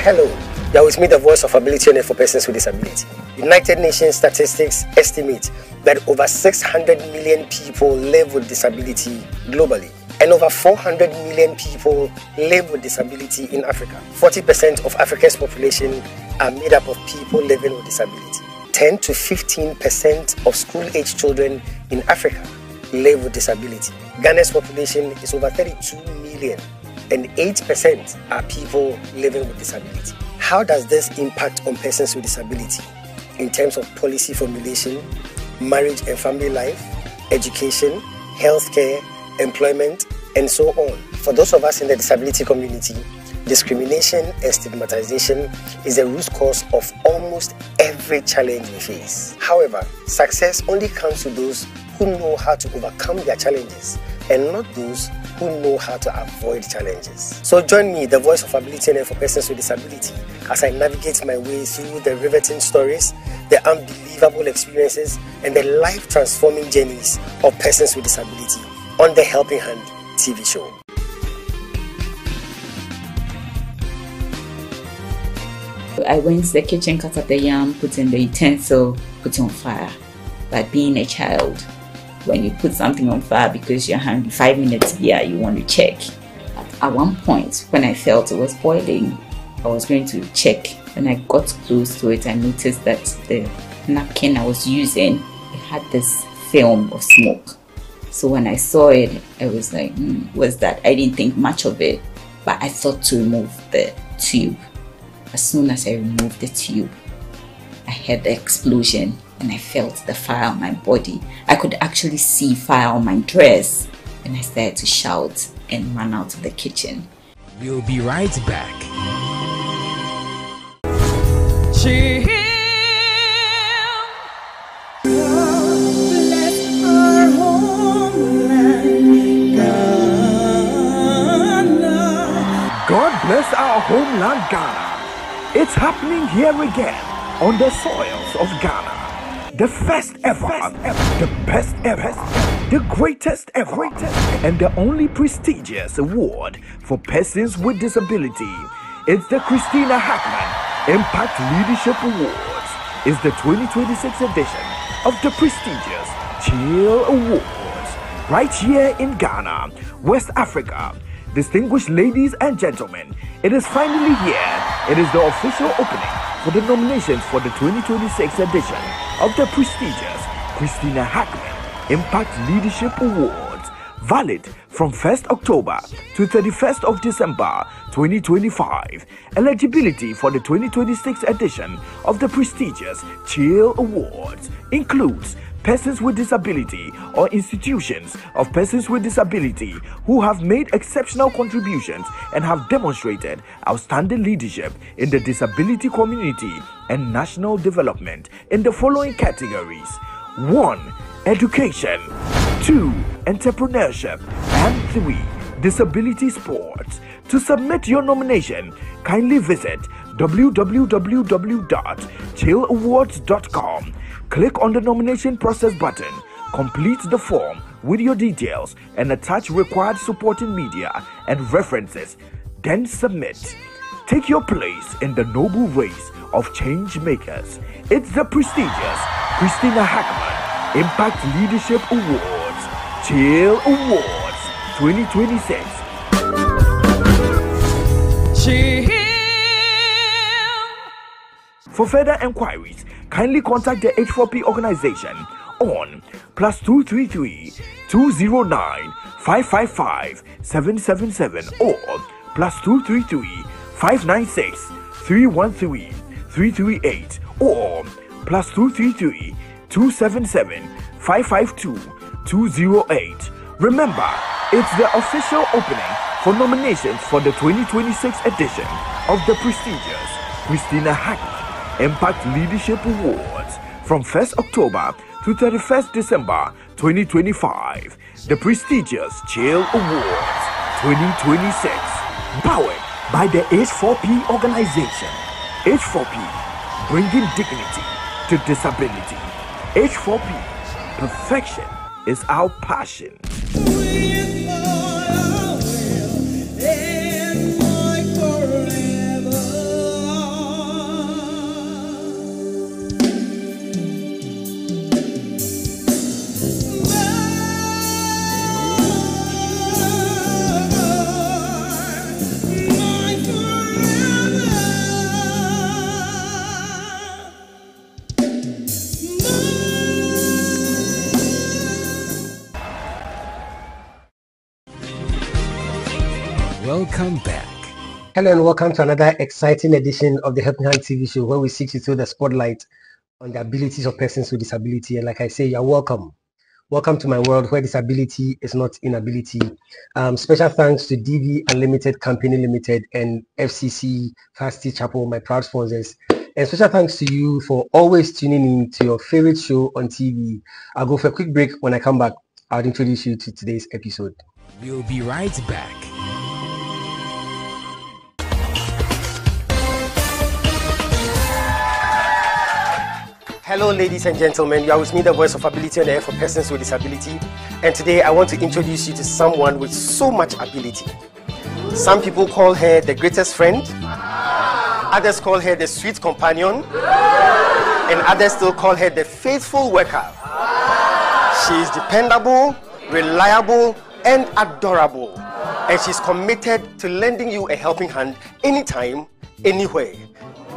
Hello, you are with me, the voice of ability owner for persons with disability. United Nations statistics estimate that over 600 million people live with disability globally, and over 400 million people live with disability in Africa. 40% of Africa's population are made up of people living with disability. 10 to 15% of school-age children in Africa live with disability. Ghana's population is over 32 million, and 8% are people living with disability. How does this impact on persons with disability in terms of policy formulation, marriage and family life, education, healthcare, employment, and so on? For those of us in the disability community, discrimination and stigmatization is the root cause of almost every challenge we face. However, success only comes to those who know how to overcome their challenges and not those who know how to avoid challenges. So join me, the voice of ability owner for persons with disability, as I navigate my way through the riveting stories, the unbelievable experiences, and the life-transforming journeys of persons with disability on the Helping Hand TV show. I went to the kitchen, cut up the yam, put in the utensil, put on fire. But being a child, when you put something on fire because you're hungry, 5 minutes here, you want to check. At one point, when I felt it was boiling, I was going to check. When I got close to it, I noticed that the napkin I was using, it had this film of smoke. So when I saw it, I was like, what's that? I didn't think much of it, but I thought to remove the tube. As soon as I removed the tube, I heard the explosion and I felt the fire on my body. I could actually see fire on my dress, and I started to shout and run out of the kitchen. We'll be right back. God bless our homeland, Ghana. It's happening here again on the soils of Ghana. The first ever, the best ever, the greatest ever, and the only prestigious award for persons with disability. It's the Christina Hackman Impact Leadership Awards. It's the 2026 edition of the prestigious Chill Awards. Right here in Ghana, West Africa. Distinguished ladies and gentlemen, it is finally here. It is the official opening for the nominations for the 2026 edition of the prestigious Christina Hackman Impact Leadership Awards, valid from 1st October to 31st of December 2025. Eligibility for the 2026 edition of the prestigious Chill Awards includes persons with disability or institutions of persons with disability who have made exceptional contributions and have demonstrated outstanding leadership in the disability community and national development in the following categories: 1. Education, 2. Entrepreneurship, and 3. Disability sports. To submit your nomination, kindly visit www.chillawards.com. Click on the nomination process button, complete the form with your details, and attach required supporting media and references. Then submit. Take your place in the noble race of change makers. It's the prestigious Christina Hackman Impact Leadership Awards, Chill Awards 2026. For further enquiries, kindly contact the H4P Organization on +233 209 555 777 or +233 596 313 338 or +233 277 552 208. Remember, it's the official opening for nominations for the 2026 edition of the prestigious Christina Hackman Impact Leadership Awards from 1st October to 31st December 2025. The prestigious Chill Awards 2026. Powered by the H4P Organization. H4P, bringing dignity to disability. H4P, perfection is our passion. Welcome back. Hello and welcome to another exciting edition of the Helping Hand TV show, where we seek to throw the spotlight on the abilities of persons with disability. And like I say, you're welcome. Welcome to my world where disability is not inability. Special thanks to DV Unlimited Company Limited and FCC Fasti Chapel, my proud sponsors. And special thanks to you for always tuning in to your favorite show on TV. I'll go for a quick break. When I come back, I'll introduce you to today's episode. We'll be right back. Hello ladies and gentlemen, you are with me, the voice of ability on the air for persons with disability, and today I want to introduce you to someone with so much ability. Some people call her the greatest friend, others call her the sweet companion, and others still call her the faithful worker. She is dependable, reliable, and adorable, and she's committed to lending you a helping hand anytime, anywhere.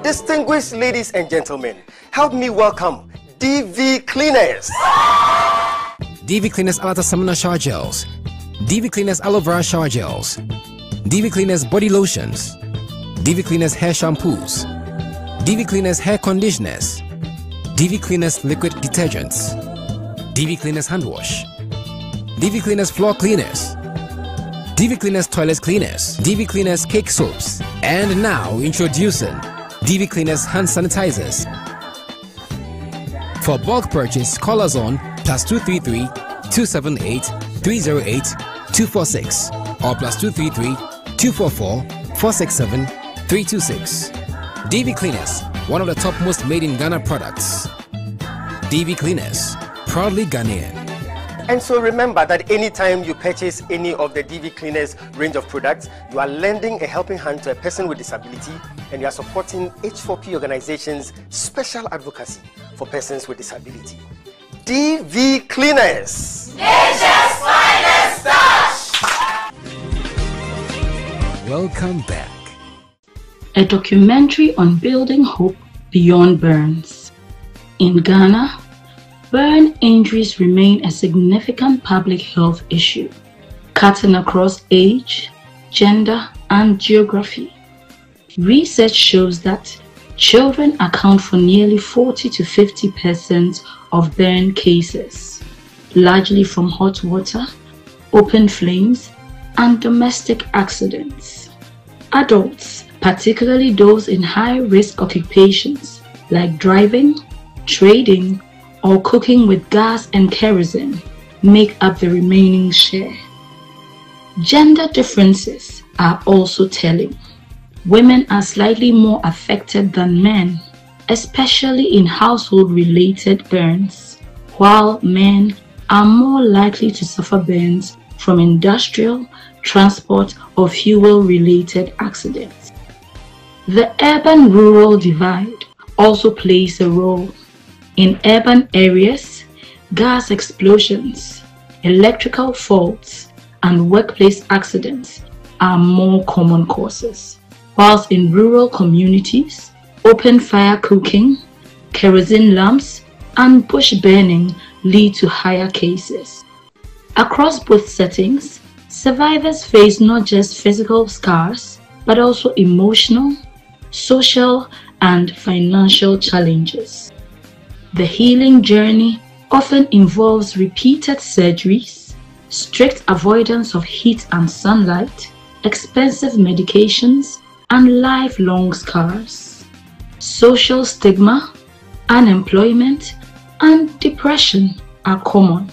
Distinguished ladies and gentlemen, help me welcome DV Cleaners. DV Cleaners Alata Samana Shower Gels, DV Cleaners Aloe Vera Shower Gels, DV Cleaners Body Lotions, DV Cleaners Hair Shampoos, DV Cleaners Hair Conditioners, DV Cleaners Liquid Detergents, DV Cleaners Hand Wash, DV Cleaners Floor Cleaners, DV Cleaners Toilet Cleaners, DV Cleaners Cake Soaps, and now introducing DV Cleaners Hand Sanitizers. For bulk purchase, call us on +233 278 308 246 or +233 244 467 326. DV Cleaners, one of the top most made in Ghana products. DV Cleaners, proudly Ghanaian. And so remember that anytime you purchase any of the DV Cleaners range of products, you are lending a helping hand to a person with disability, and you are supporting H4P Organization's special advocacy for persons with disability. DV Cleaners, Nature's finest touch. Welcome back. A documentary on building hope beyond burns. In Ghana, burn injuries remain a significant public health issue, cutting across age, gender, and geography. Research shows that children account for nearly 40 to 50% of burn cases, largely from hot water, open flames, and domestic accidents. Adults, particularly those in high-risk occupations like driving, trading, or cooking with gas and kerosene, make up the remaining share. Gender differences are also telling. Women are slightly more affected than men, especially in household-related burns, while men are more likely to suffer burns from industrial, transport, or fuel-related accidents. The urban-rural divide also plays a role. In urban areas, gas explosions, electrical faults, and workplace accidents are more common causes, whilst in rural communities, open fire cooking, kerosene lamps, and bush burning lead to higher cases. Across both settings, survivors face not just physical scars, but also emotional, social, and financial challenges. The healing journey often involves repeated surgeries, strict avoidance of heat and sunlight, expensive medications, and lifelong scars. Social stigma, unemployment, and depression are common,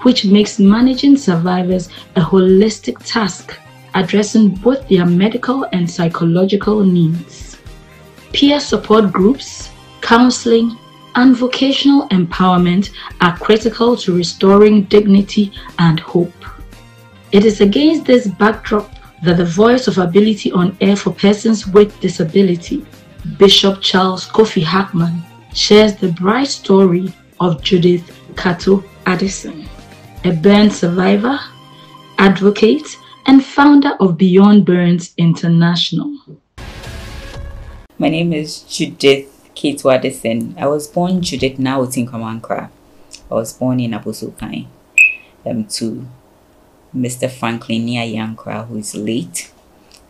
which makes managing survivors a holistic task, addressing both their medical and psychological needs. Peer support groups, counseling, and vocational empowerment are critical to restoring dignity and hope. It is against this backdrop that the Voice of Ability on Air for Persons with Disability, Bishop Charles Kofi Hackman, shares the bright story of Judith Kato Addison, a burn survivor, advocate, and founder of Beyond Burns International. My name is Judith Kato Addison. I was born Judith Nautin Kamankra. I was born in Abosukai to Mr. Franklin Nia Yankra, who is late.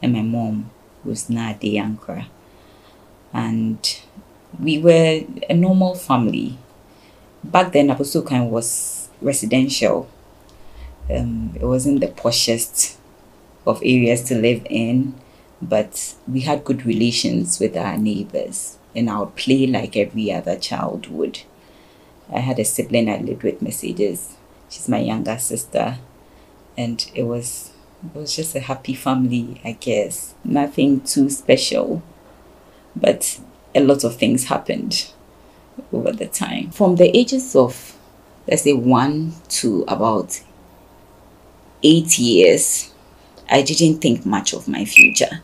and my mom was Nade Ankara. And we were a normal family. Back then, Apostokan was residential. It wasn't the poshest of areas to live in, but we had good relations with our neighbors, and I would play like every other child would. I had a sibling I lived with, Mercedes. She's my younger sister, and it was just a happy family, I guess. Nothing too special, but a lot of things happened over the time. From the ages of, let's say, 1 to about 8 years, I didn't think much of my future.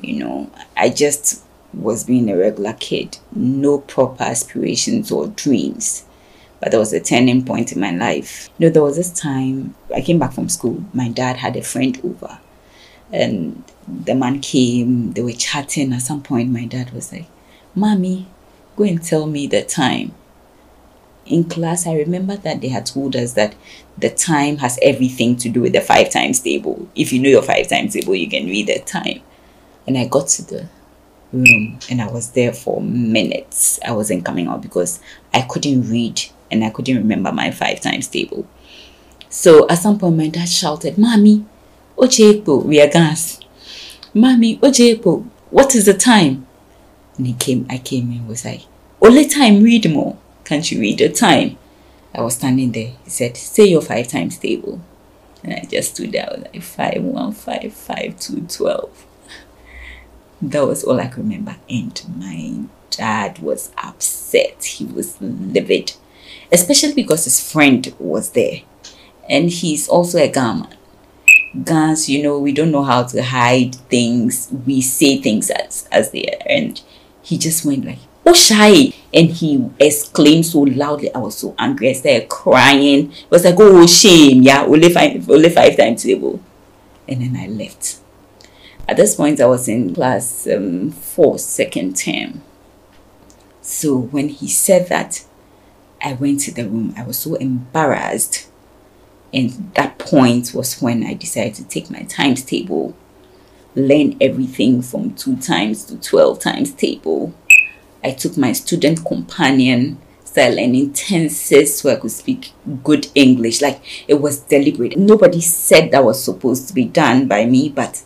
You know, I just was being a regular kid, no proper aspirations or dreams. But there was a turning point in my life. You know, there was this time I came back from school. My dad had a friend over, and the man came, they were chatting. At some point, my dad was like, "Mommy, go and tell me the time." In class, I remember that they had told us that the time has everything to do with the 5 times table. If you know your 5 times table, you can read the time. And I got to the room and I was there for minutes. I wasn't coming out because I couldn't read and I couldn't remember my 5 times table. So at some point, my dad shouted, "Mommy, Ochepo, we are gas. Mommy, Ochepo, what is the time?" And I came in, was like, "Only time, read more. Can't you read the time?" I was standing there. He said, "Say your 5 times table." And I just stood there. I was like, 5, 1, 5, 5, 2, 12. That was all I could remember. And my dad was upset. He was livid. Especially because his friend was there. And he's also a Ghanaian. Ghanaians, you know, we don't know how to hide things. We say things as they are. And he just went like, "Oh, shy." And he exclaimed so loudly. I was so angry. I started crying. It was like, "Oh, shame. Yeah, only 5 times table." And then I left. At this point, I was in class 4, second term. So when he said that, I went to the room. I was so embarrassed. And that point was when I decided to take my times table, learn everything from 2 times to 12 times table. I took my student companion, started learning tenses so I could speak good English. Like, it was deliberate. Nobody said that was supposed to be done by me, but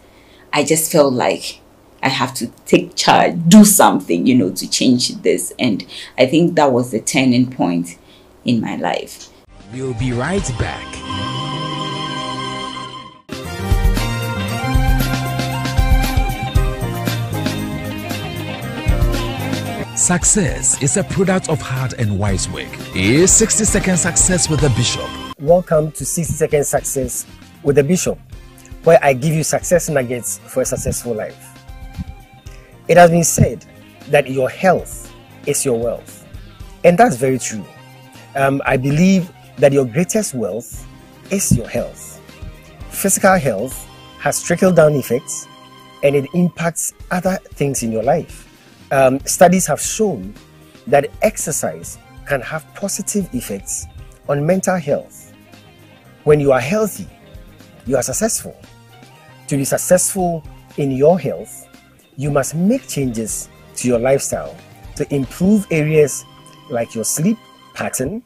I just felt like I have to take charge, do something, you know, to change this. And I think that was the turning point in my life. We'll be right back. Success is a product of hard and wise work. Is 60-second success with the Bishop. Welcome to 60-second success with the Bishop, where I give you success nuggets for a successful life. It has been said that your health is your wealth, and that's very true. I believe that your greatest wealth is your health. Physical health has trickle-down effects, and it impacts other things in your life. Studies have shown that exercise can have positive effects on mental health. When you are healthy, you are successful. To be successful in your health, you must make changes to your lifestyle to improve areas like your sleep pattern,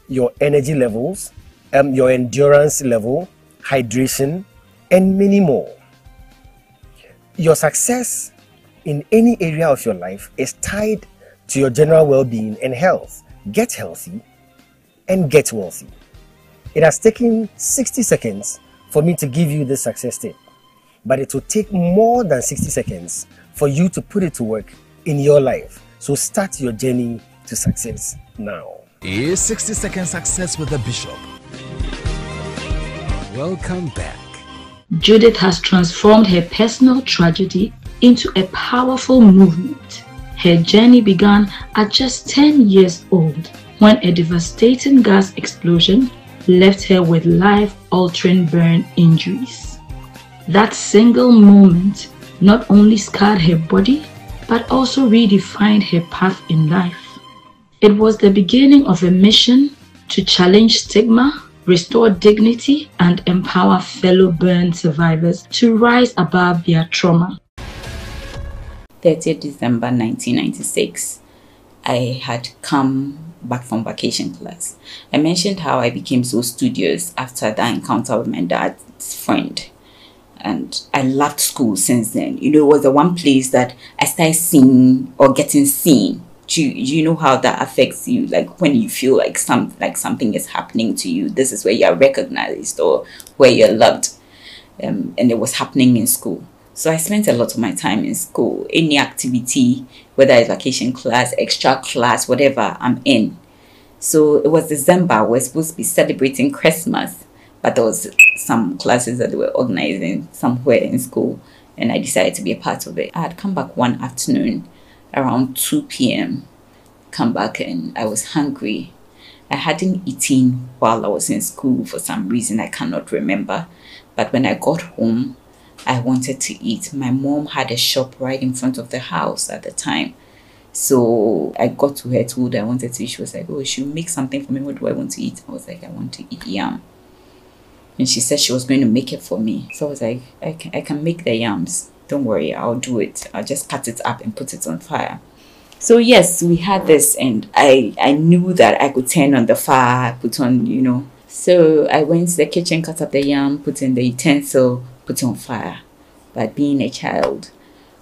your energy levels, your endurance level, hydration, and many more. Your success in any area of your life is tied to your general well-being and health. Get healthy and get wealthy. It has taken 60 seconds for me to give you this success tip, but it will take more than 60 seconds for you to put it to work in your life. So start your journey to success now. Is 60-second success with the Bishop. Welcome back. Judith has transformed her personal tragedy into a powerful movement. Her journey began at just 10 years old when a devastating gas explosion left her with life-altering burn injuries. That single moment not only scarred her body, but also redefined her path in life. It was the beginning of a mission to challenge stigma restore dignity, and empower fellow burn survivors to rise above their trauma. 30th December 1996, I had come back from vacation class. I mentioned how I became so studious after that encounter with my dad's friend. And I loved school since then. You know, it was the one place that I started seeing or getting seen. Do you know how that affects you? Like when you feel like something is happening to you, this is where you're recognized or where you're loved. And it was happening in school. So I spent a lot of my time in school. Any activity, whether it's vacation class, extra class, whatever, I'm in. So it was December. We're supposed to be celebrating Christmas, but there was some classes that they were organizing somewhere in school, and I decided to be a part of it. I had come back one afternoon around 2 p.m. Come back and I was hungry. I hadn't eaten while I was in school for some reason I cannot remember. But when I got home, I wanted to eat. My mom had a shop right in front of the house at the time. So I got to her, told her I wanted to eat. She was like, oh, she'll make something for me. What do I want to eat? I was like, I want to eat yam. And she said she was going to make it for me. So I was like, I can make the yams. Don't worry, I'll do it. I'll just cut it up and put it on fire. So yes, we had this, and I knew that I could turn on the fire, put on, you know. So I went to the kitchen, cut up the yam, put in the utensil, put it on fire. But being a child,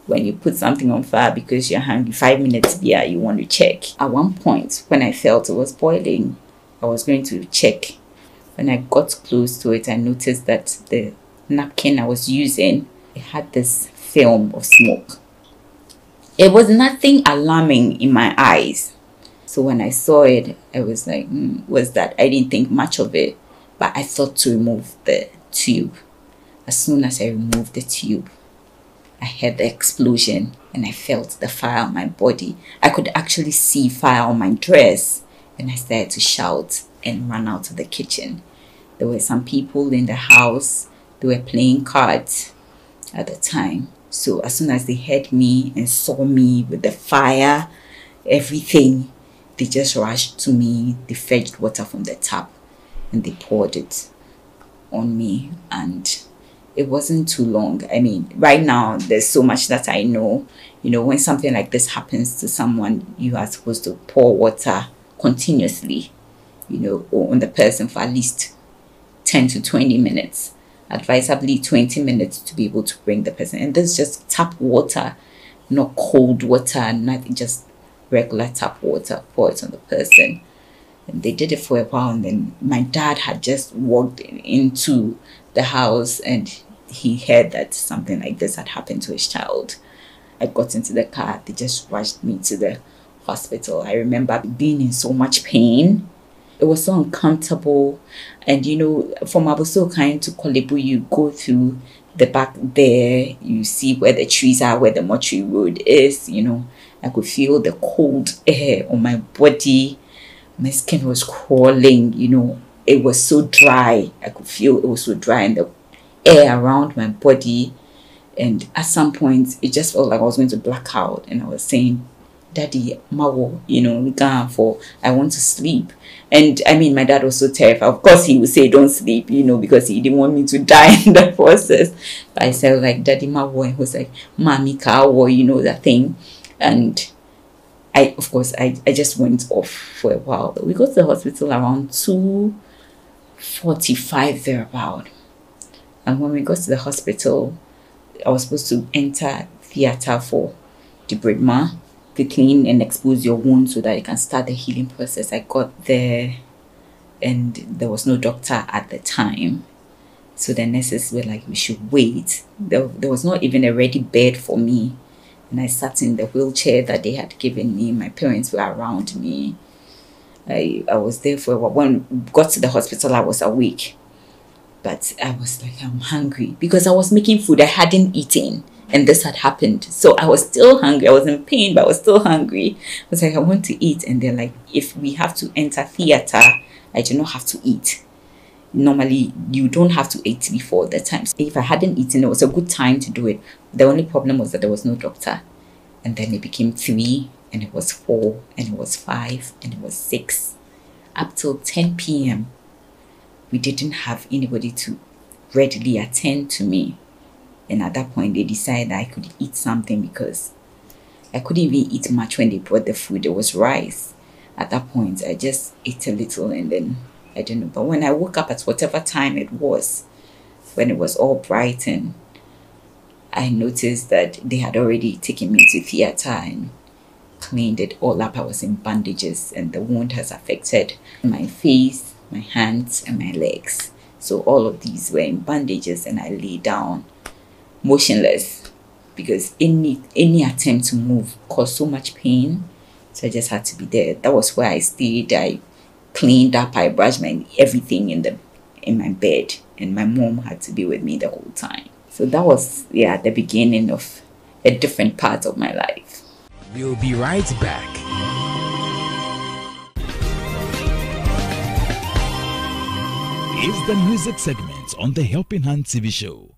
when you put something on fire because you're hungry, 5 minutes yeah, you want to check. At one point, when I felt it was boiling, I was going to check. When I got close to it, I noticed that the napkin I was using, it had this film of smoke. It was nothing alarming in my eyes. So when I saw it, I was like, was that? I didn't think much of it, but I thought to remove the tube. As soon as I removed the tube, I heard the explosion and I felt the fire on my body. I could actually see fire on my dress, and I started to shout and run out of the kitchen. There were some people in the house. They were playing cards at the time. So as soon as they heard me and saw me with the fire, everything, they just rushed to me. They fetched water from the tap and they poured it on me. And it wasn't too long. I mean, right now, there's so much that I know. You know, when something like this happens to someone, you are supposed to pour water continuously, you know, on the person for at least 10 to 20 minutes. Advisably 20 minutes to be able to bring the person. And this is just tap water, not cold water, nothing, just regular tap water. Pour it on the person. And they did it for a while, and then my dad had just walked into the house and he heard that something like this had happened to his child. I got into the car. They just rushed me to the hospital. I remember being in so much pain. It was so uncomfortable. And you know, from Abosokan to Kolebu, you go through the back there, you see where the trees are, where the mortuary road is. You know, I could feel the cold air on my body. My skin was crawling, you know, it was so dry. I could feel it was so dry, and the air around my body. And at some point, it just felt like I was going to black out. And I was saying, Daddy, Mawo, you know, I want to sleep. And I mean, my dad was so terrified. Of course, he would say, don't sleep, you know, because he didn't want me to die in the process. But I said, like, Daddy, Mawo. And he was like, Mami, Kawo, you know, that thing. And I just went off for a while. We got to the hospital around 2:45 thereabout. And when we got to the hospital, I was supposed to enter theater for debridement, to clean and expose your wound so that you can start the healing process. I got there and there was no doctor at the time. So the nurses were like, we should wait. There was not even a ready bed for me. And I sat in the wheelchair that they had given me. My parents were around me. I was there for a while. When we got to the hospital, I was awake. But I was like, I'm hungry. Because I was making food. I hadn't eaten. And this had happened. So I was still hungry. I was in pain, but I was still hungry. I was like, I want to eat. And they're like, if we have to enter theater, I do not have to eat. Normally, you don't have to eat before the time. So if I hadn't eaten, it was a good time to do it. The only problem was that there was no doctor. And then it became 3, and it was 4, and it was 5, and it was 6. Up till 10 p.m. we didn't have anybody to readily attend to me. And at that point, they decided I could eat something because I couldn't even eat much when they brought the food. There was rice. At that point, I just ate a little and then, I don't know. But when I woke up at whatever time it was, when it was all bright, and I noticed that they had already taken me to theater and cleaned it all up. I was in bandages and the wound has affected my face, my hands and my legs. So all of these were in bandages and I lay down motionless because any attempt to move caused so much pain. So I just had to be there. That was where I stayed. I cleaned up, I brushed everything in my bed, and my mom had to be with me the whole time. So that was the beginning of a different part of my life. We'll be right back. It's the music segment on the Helping Hand TV show.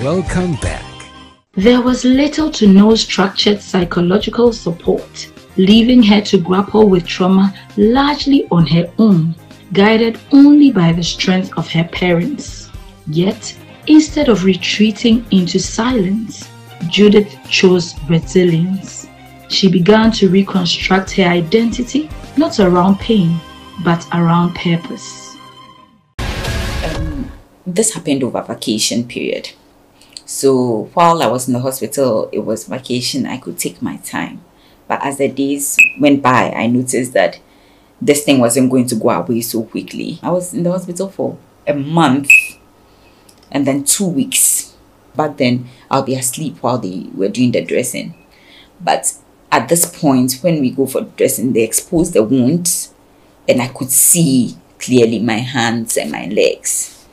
Welcome back. There was little to no structured psychological support, leaving her to grapple with trauma largely on her own, guided only by the strength of her parents. Yet, instead of retreating into silence, Judith chose resilience. She began to reconstruct her identity, not around pain, but around purpose. This happened over vacation period. So while I was in the hospital, it was vacation, I could take my time. But as the days went by, I noticed that this thing wasn't going to go away so quickly. I was in the hospital for a month and then 2 weeks. Back then, I'll be asleep while they were doing the dressing. But at this point, when we go for dressing, they expose the wounds and I could see clearly my hands and my legs.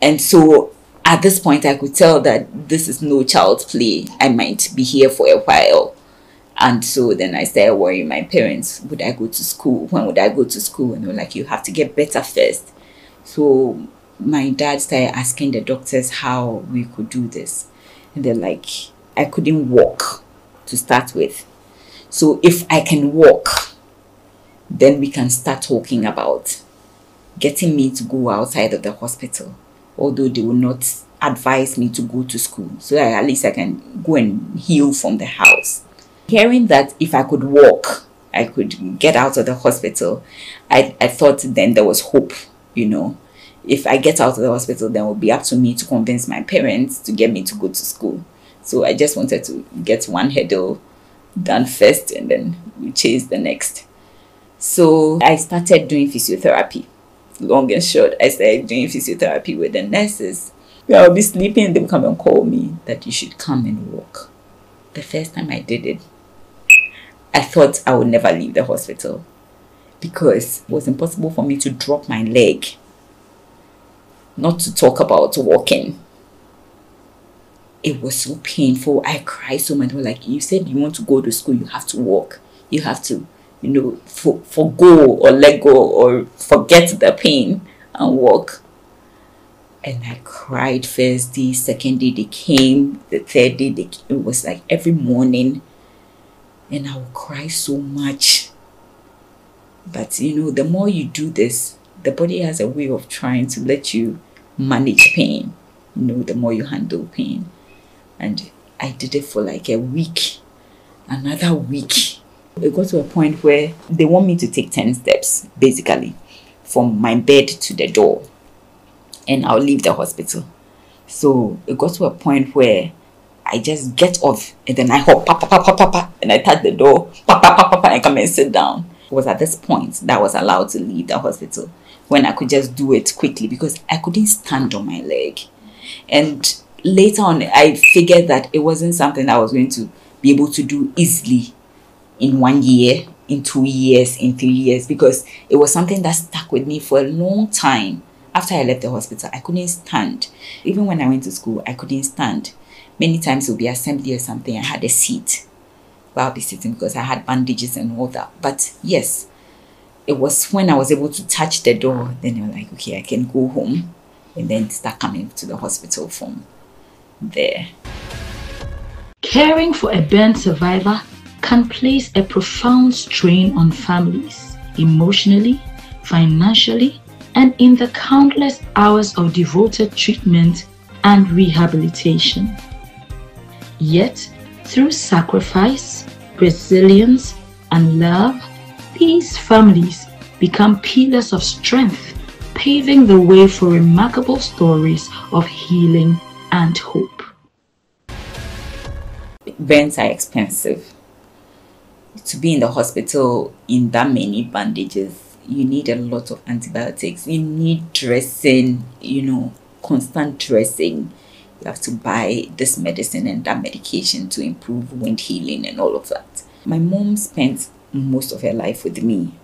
And so at this point, I could tell that this is no child's play. I might be here for a while. And so then I started worrying my parents. Would I go to school? When would I go to school? And they were like, you have to get better first. So my dad started asking the doctors how we could do this. And they're like, I couldn't walk to start with. So if I can walk, then we can start talking about getting me to go outside of the hospital. Although they will not advise me to go to school, so that at least I can go and heal from the house. Hearing that if I could walk, I could get out of the hospital, I thought then there was hope, you know. If I get out of the hospital, then it will be up to me to convince my parents to get me to go to school. So I just wanted to get one hurdle done first and then we chase the next. So I started doing physiotherapy. Long and short, I started doing physiotherapy with the nurses. I'll be sleeping and they'll come and call me that you should come and walk. The first time I did it, I thought I would never leave the hospital because it was impossible for me to drop my leg. Not to talk about walking. It was so painful. I cried so much. They were like, you said you want to go to school, you have to walk. You have to, you know, forgo or let go or forget the pain and walk. And I cried first day, second day they came, the third day they came. It was like every morning. And I would cry so much. But you know, the more you do this, the body has a way of trying to let you manage pain. You know, the more you handle pain. And I did it for like a week, another week. It got to a point where they want me to take 10 steps, basically, from my bed to the door. And I'll leave the hospital. So it got to a point where I just get off and then I hop, pa, pa, pa, pa, pa, pa, and I touch the door, pa, pa, pa, pa, pa, and come and sit down. It was at this point that I was allowed to leave the hospital, when I could just do it quickly because I couldn't stand on my leg. And later on, I figured that it wasn't something I was going to be able to do easily in 1 year, in 2 years, in 3 years, because it was something that stuck with me for a long time. After I left the hospital, I couldn't stand. Even when I went to school, I couldn't stand. Many times it would be assembly or something, I had a seat where I'll be sitting because I had bandages and all that. But yes, it was when I was able to touch the door, then they were like, okay, I can go home and then start coming to the hospital from there. Caring for a burn survivor can place a profound strain on families, emotionally, financially, and in the countless hours of devoted treatment and rehabilitation. Yet, through sacrifice, resilience, and love, these families become pillars of strength, paving the way for remarkable stories of healing and hope. Burns are expensive. To be in the hospital in that many bandages, you need a lot of antibiotics. You need dressing, you know, constant dressing. You have to buy this medicine and that medication to improve wound healing and all of that. My mom spent most of her life with me.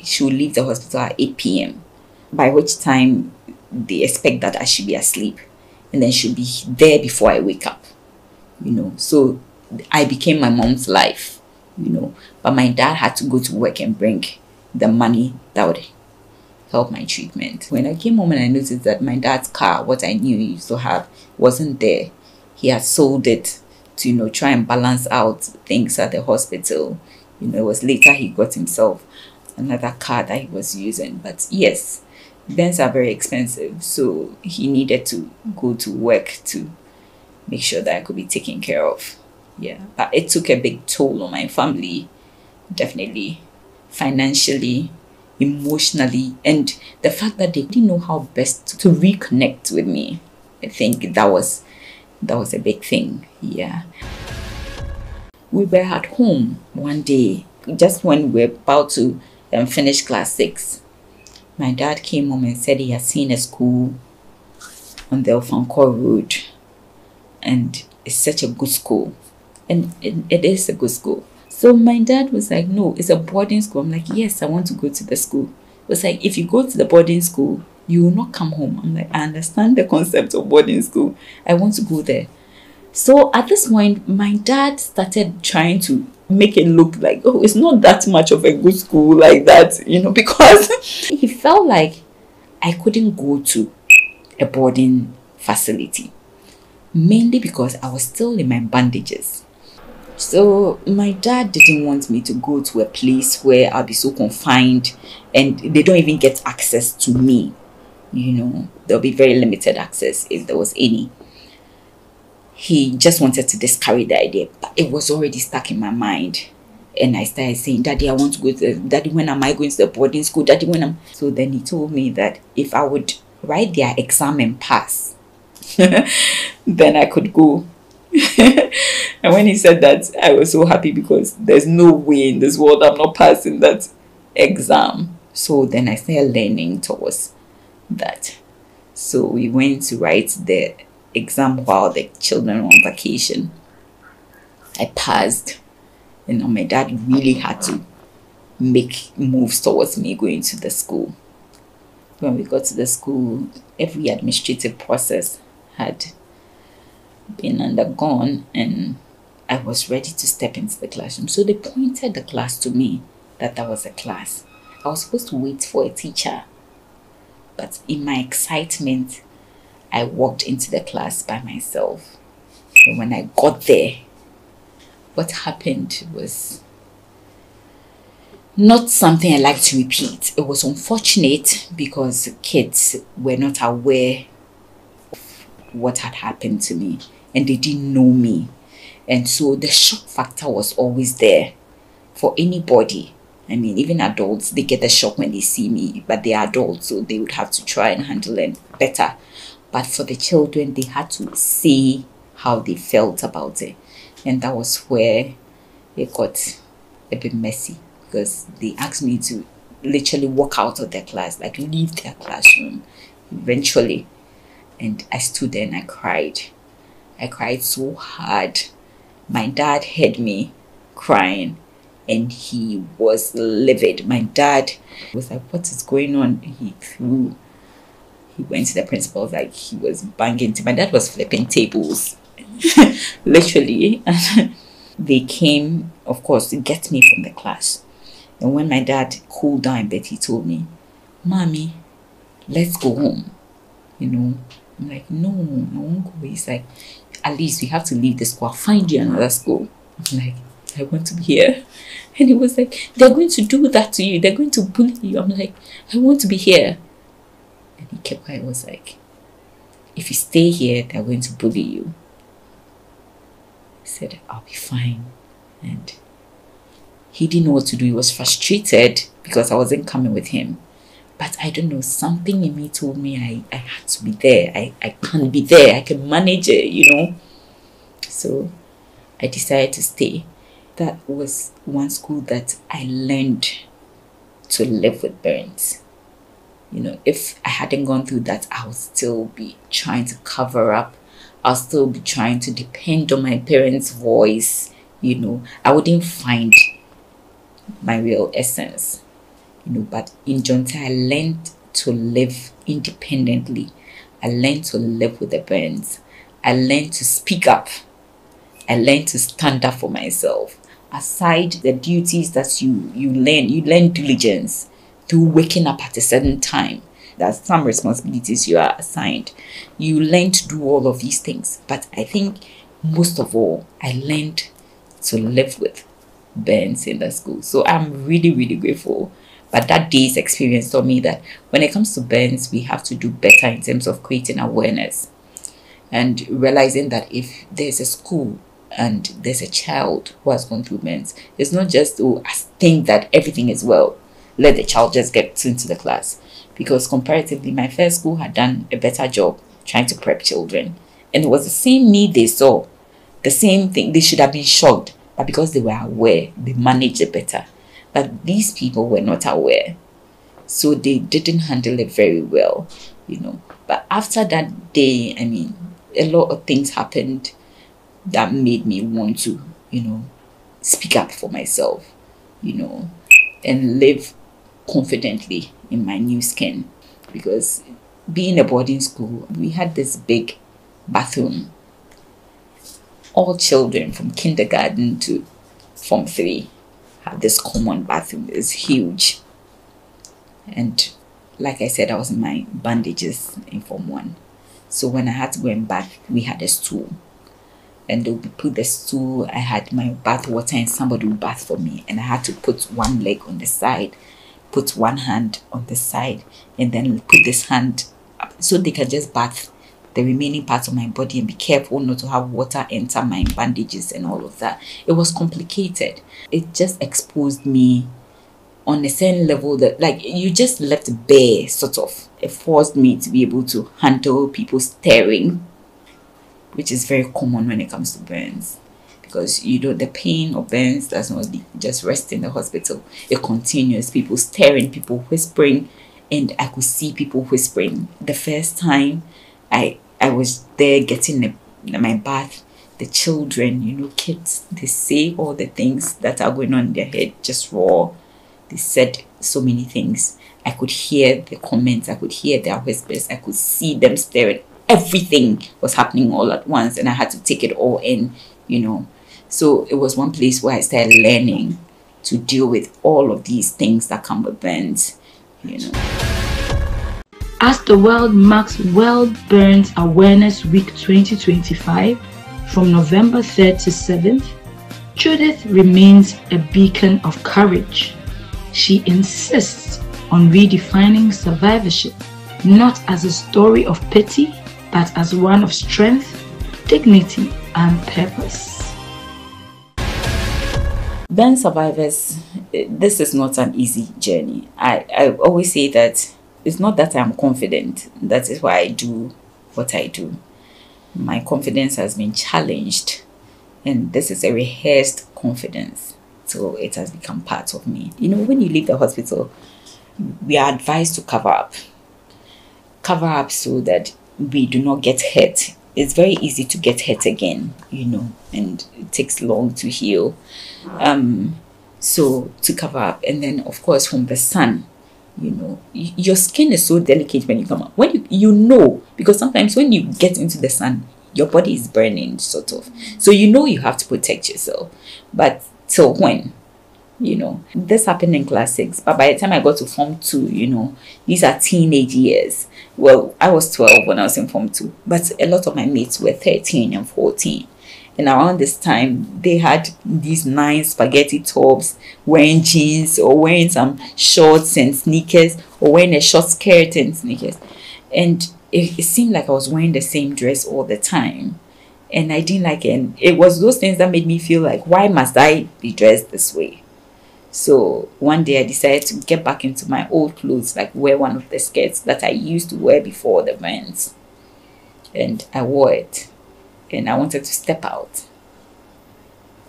She would leave the hospital at 8 p.m. by which time they expect that I should be asleep, and then she'll be there before I wake up, you know. So I became my mom's life, you know. But my dad had to go to work and bring the money that would help my treatment. When I came home and I noticed that my dad's car, what I knew he used to have, wasn't there. He had sold it to, try and balance out things at the hospital. It was later he got himself another car that he was using. But yes, Benz are very expensive, so he needed to go to work to make sure that I could be taken care of. Yeah, but it took a big toll on my family, definitely, financially, emotionally, and the fact that they didn't know how best to reconnect with me. I think that was a big thing. Yeah. We were at home one day, just when we were about to finish class 6. My dad came home and said he had seen a school on the Ofankor Road, and it's such a good school, and it is a good school. So my dad was like, no, it's a boarding school. I'm like, yes, I want to go to the school. It was like, if you go to the boarding school, you will not come home. I'm like, I understand the concept of boarding school. I want to go there. So at this point, my dad started trying to make it look like, oh, it's not that much of a good school like that, because he felt like I couldn't go to a boarding facility, mainly because I was still in my bandages. So my dad didn't want me to go to a place where I'll be so confined and they don't even get access to me. There'll be very limited access if there was any. He just wanted to discourage the idea, but it was already stuck in my mind. And I started saying, Daddy, I want to go to Daddy, when am I going to the boarding school? Daddy, when am... So then he told me that if I would write their exam and pass, then I could go. And when he said that, I was so happy because there's no way in this world I'm not passing that exam. So then I started learning towards that. So we went to write the exam while the children were on vacation. I passed. My dad really had to make moves towards me going to the school. When we got to the school, every administrative process had been undergone and I was ready to step into the classroom. So they pointed the class to me, that was a class. I was supposed to wait for a teacher, but in my excitement, I walked into the class by myself. And when I got there, what happened was not something I like to repeat. It was unfortunate because kids were not aware of what had happened to me and they didn't know me. And so the shock factor was always there for anybody. I mean, even adults, they get a shock when they see me, but they are adults, so they would have to try and handle it better. But for the children, they had to say how they felt about it. And that was where it got a bit messy because they asked me to literally walk out of their class, like leave their classroom eventually. And I stood there and I cried. I cried so hard. My dad heard me crying and he was livid. My dad was like, what is going on? He went to the principal, like he was banging. My dad was flipping tables, literally. They came, of course, to get me from the class. And when my dad cooled down a bit, he told me, Mommy, let's go home. I'm like, no, I won't go. He's like, at least we have to leave the school. I'll find you another school. I'm like, I want to be here. And he was like, they're going to do that to you. They're going to bully you. I'm like, I want to be here. And he kept quiet. I was like, if you stay here, they're going to bully you. He said, I'll be fine. And he didn't know what to do. He was frustrated because I wasn't coming with him. But I don't know, something in me told me I had to be there. I can't be there. I can manage it, So I decided to stay. That was one school that I learned to live with burns. If I hadn't gone through that, I would still be trying to cover up. I'll still be trying to depend on my parents' voice. I wouldn't find my real essence. But in Jonte, I learned to live independently. I learned to live with the burns. I learned to speak up. I learned to stand up for myself. Aside the duties that you learn diligence through waking up at a certain time. There's some responsibilities you are assigned. You learn to do all of these things. But I think most of all, I learned to live with burns in the school. So I'm really, really grateful. But that day's experience taught me that when it comes to burns, we have to do better in terms of creating awareness and realizing that if there's a school and there's a child who has gone through burns, it's not just to think that everything is well. Let the child just get into the class. Because comparatively, my first school had done a better job trying to prep children. And it was the same need they saw. The same thing. They should have been shocked. But because they were aware, they managed it better. But these people were not aware. So they didn't handle it very well, But after that day, a lot of things happened that made me want to, speak up for myself, and live confidently in my new skin. Because being a boarding school, we had this big bathroom. All children from kindergarten to Form 3 have this common bathroom. It's huge. And like I said, I was in my bandages in Form 1. So when I had to go and bath, we had a stool. And they would put the stool, I had my bath water and somebody would bath for me. And I had to put one leg on the side, put one hand on the side, and then put this hand up so they can just bath the remaining parts of my body and be careful not to have water enter my bandages and all of that. It was complicated. It just exposed me on a certain level that, like, you just left bare, sort of. It forced me to be able to handle people staring, which is very common when it comes to burns. Because, the pain of burns does not just rest in the hospital. It continues. People staring, people whispering, and I could see people whispering. The first time I was there getting my bath, the children, kids, they say all the things that are going on in their head, just raw. They said so many things. I could hear the comments, I could hear their whispers, I could see them staring. Everything was happening all at once, and I had to take it all in, So it was one place where I started learning to deal with all of these things that come with burns, As the world marks World Burns Awareness Week 2025 from November 3rd to 7th, Judith remains a beacon of courage. She insists on redefining survivorship, not as a story of pity, but as one of strength, dignity, and purpose. Burn survivors, this is not an easy journey. I always say that it's not that I'm confident. That is why I do what I do. My confidence has been challenged, and this is a rehearsed confidence. So it has become part of me. When you leave the hospital, we are advised to cover up. Cover up so that we do not get hurt. It's very easy to get hurt again, and it takes long to heal. So to cover up, and then of course from the sun, your skin is so delicate when you come out. When because sometimes when you get into the sun, your body is burning, sort of. So you have to protect yourself. But till when? This happened in class 6, but by the time I got to Form 2, these are teenage years. Well, I was 12 when I was in Form 2, but a lot of my mates were 13 and 14. And around this time, they had these nice spaghetti tops, wearing jeans or wearing some shorts and sneakers, or wearing a short skirt and sneakers. And it seemed like I was wearing the same dress all the time. And I didn't like it. And it was those things that made me feel like, why must I be dressed this way? So one day I decided to get back into my old clothes, like wear one of the skirts that I used to wear before the burns. And I wore it. And I wanted to step out.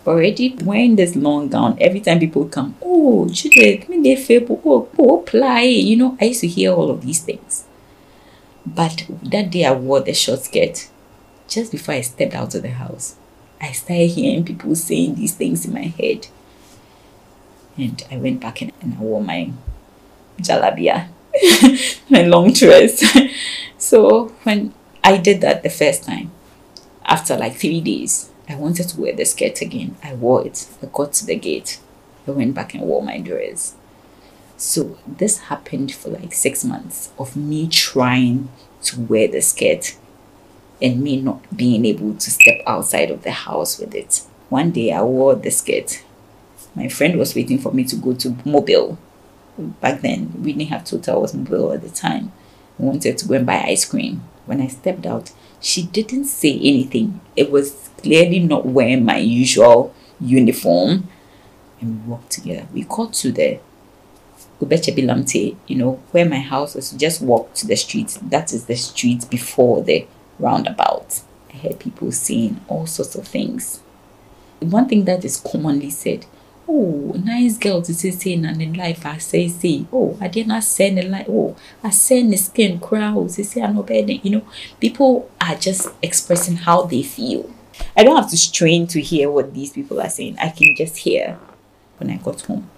Already wearing this long gown, every time people come, oh, Judith, apply. I used to hear all of these things. But that day I wore the short skirt. Just before I stepped out of the house, I started hearing people saying these things in my head. And I went back and I wore my jalabia, my long dress. So when I did that the first time, after like 3 days, I wanted to wear the skirt again. I wore it. I got to the gate. I went back and wore my dress. So this happened for like 6 months of me trying to wear the skirt and me not being able to step outside of the house with it. One day I wore the skirt. My friend was waiting for me to go to Mobile. Back then, we didn't have Total, was Mobile at the time. I wanted to go and buy ice cream. When I stepped out, she didn't say anything. It was clearly not wearing my usual uniform. And we walked together. We got to the Ubechebilamte, where my house was. Just walk to the street. That is the street before the roundabout. I heard people saying all sorts of things. One thing that is commonly said, oh, nice girl to say in life, I say, oh, I did not send a life, oh, I send the skin crowd, say I'm not bad. People are just expressing how they feel. I don't have to strain to hear what these people are saying. I can just hear. When I got home,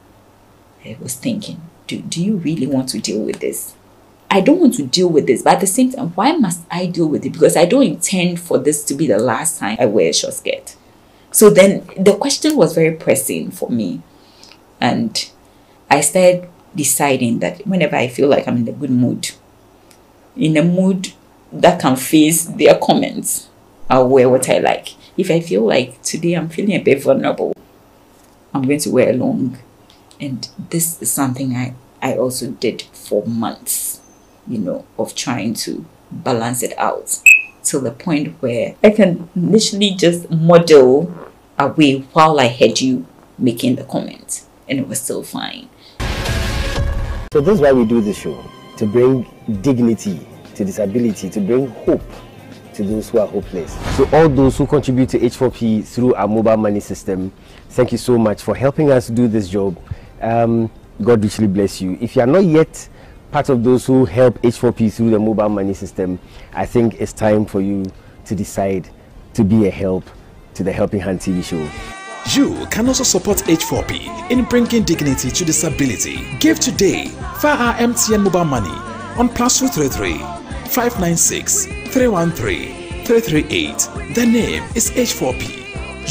I was thinking, do you really want to deal with this? I don't want to deal with this, but at the same time, why must I deal with it? Because I don't intend for this to be the last time I wear a short skirt. So then the question was very pressing for me. And I started deciding that whenever I feel like I'm in a good mood, in a mood that can face their comments, I'll wear what I like. If I feel like today I'm feeling a bit vulnerable, I'm going to wear long. And this is something I also did for months, of trying to balance it out till the point where I can literally just model away while I heard you making the comment, and it was still fine. So this is why we do this show, to bring dignity to disability, to bring hope to those who are hopeless. So all those who contribute to H4P through our mobile money system, thank you so much for helping us do this job. God richly bless you. If you are not yet part of those who help H4P through the mobile money system, I think it's time for you to decide to be a help to the Helping Hand TV show. You can also support H4P in bringing dignity to disability. Give today via our MTN mobile money on +233 596 313 338. The name is H4P.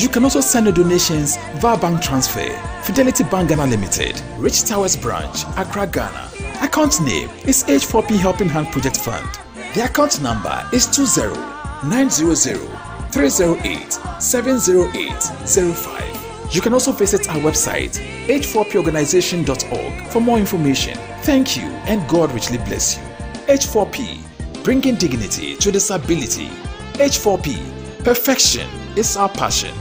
You can also send your donations via bank transfer. Fidelity Bank Ghana Limited, Rich Towers Branch, Accra, Ghana. Account name is H4P Helping Hand Project Fund. The account number is 20-900-308-70805. You can also visit our website h4porganization.org for more information. Thank you and God richly bless you. H4P, bringing dignity to disability. H4P, perfection is our passion.